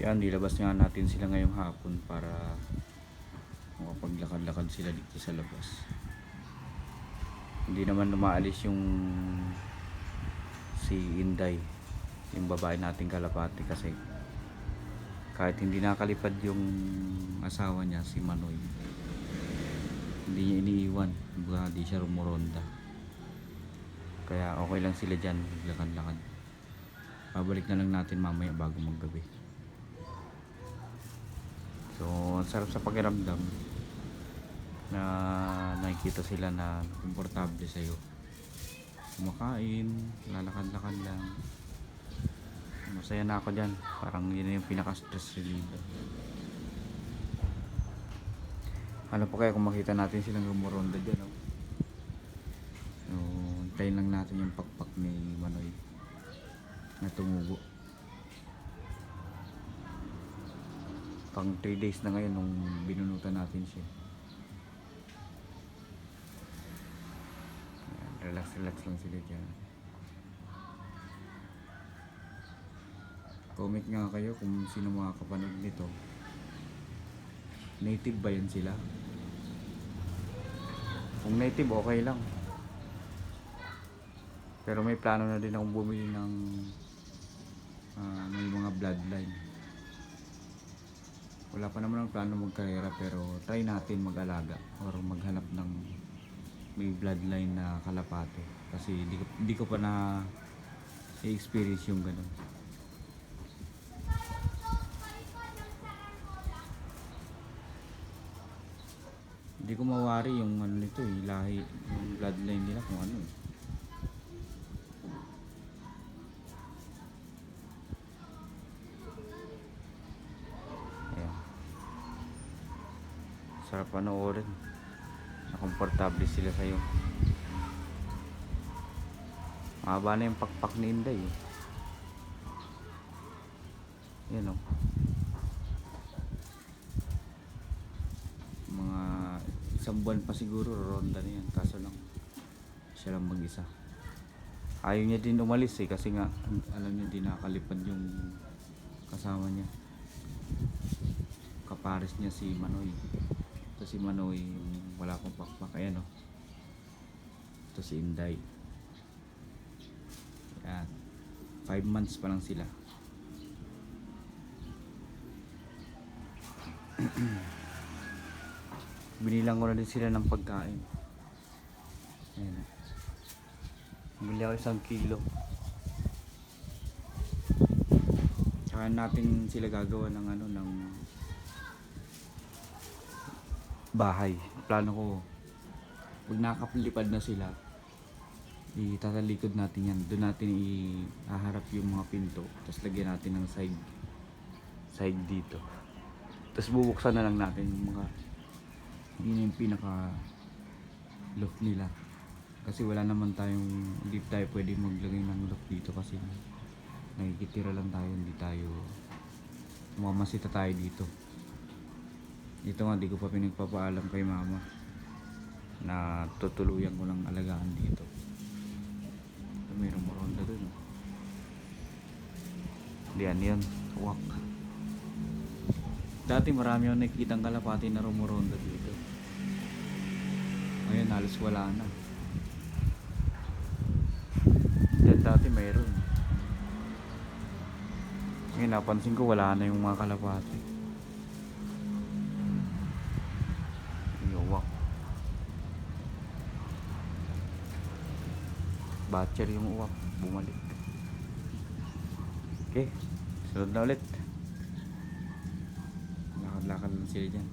Yan, nilabas nga natin sila ngayong hapon para makapaglakad-lakad sila dito sa labas. Hindi naman lumaalis yung si Inday, yung babae nating kalapati, kasi kahit hindi nakalipad yung asawa niya si Manoy, hindi niya iniiwan, hindi siya rumuronda. Kaya okay lang sila dyan, maglakad-lakad. Babalik na lang natin mamaya bago maggabi. So ang sarap sa pakiramdam na nakikita sila na komportable sa'yo, kumakain, lalakad-lakad lang. Masaya na ako dyan. Parang yun na yung pinaka-stress reliever. Ano pa kaya kung makita natin silang rumuronda dyan, oh? So hintayin lang natin yung pakpak ni Manoy na tumubo. Pang 3 days na ngayon nung binunutan natin siya. Relax lang sila dyan. Comment nga kayo kung sino makakapanood nito. Native ba yan sila? Kung native, okay lang. Pero may plano na din akong bumili ng may mga bloodline. Wala pa naman ang plano magkarera, pero try natin mag-alaga or maghanap ng may bloodline na kalapate. Kasi di ko pa na i-experience yung ganun. Hindi ko mawari yung ano nito, lahi, yung bloodline nila kung ano. Ayan. Sarap panoorin. Komportable sila sa'yo. Mahaba na yung pakpak ni Inday, eh. Yan, oh. Mga isang buwan pa siguro ronda na yan, kaso lang siya lang mag-isa. Ayaw niya din umalis, eh, kasi nga alam niya din nakalipad yung kasama niya, kapares niya si Manoy. Ito si Manoy, wala pang pakpak. Ayan, oh. Ito si Inday. Yan, 5 months pa lang sila. Binilang ko na din sila ng pagkain. Ayan. Bili ako 1 kilo. Tsaka natin sila gagawa ng ano, ng bahay. Plano ko, pag nakapalipad na sila, itatalikod natin yan. Doon natin ihaharap yung mga pinto, tapos lagyan natin ng side dito. Tapos bubuksan na lang natin yung mga, yun yung pinaka loft nila. Kasi wala naman tayong, hindi tayo pwede maglagay ng loft dito kasi nakikitira lang tayo, hindi tayo, mamasita tayo dito. Ito nga, di ko pa pinagpapaalam kay mama na tutuluyan ko ng alagaan dito. Ito, may rumuronda dun, oh. Diyan yun, wak. Dati marami akong nakikitang kalapati na rumuronda dito. Ngayon halos wala na. Diyan dati mayroon. Ngayon napansin ko wala na yung mga kalapati. Batcher yung uwak, bumalik. Okay, sunod na ulit. Lakad-lakad lang sila dyan.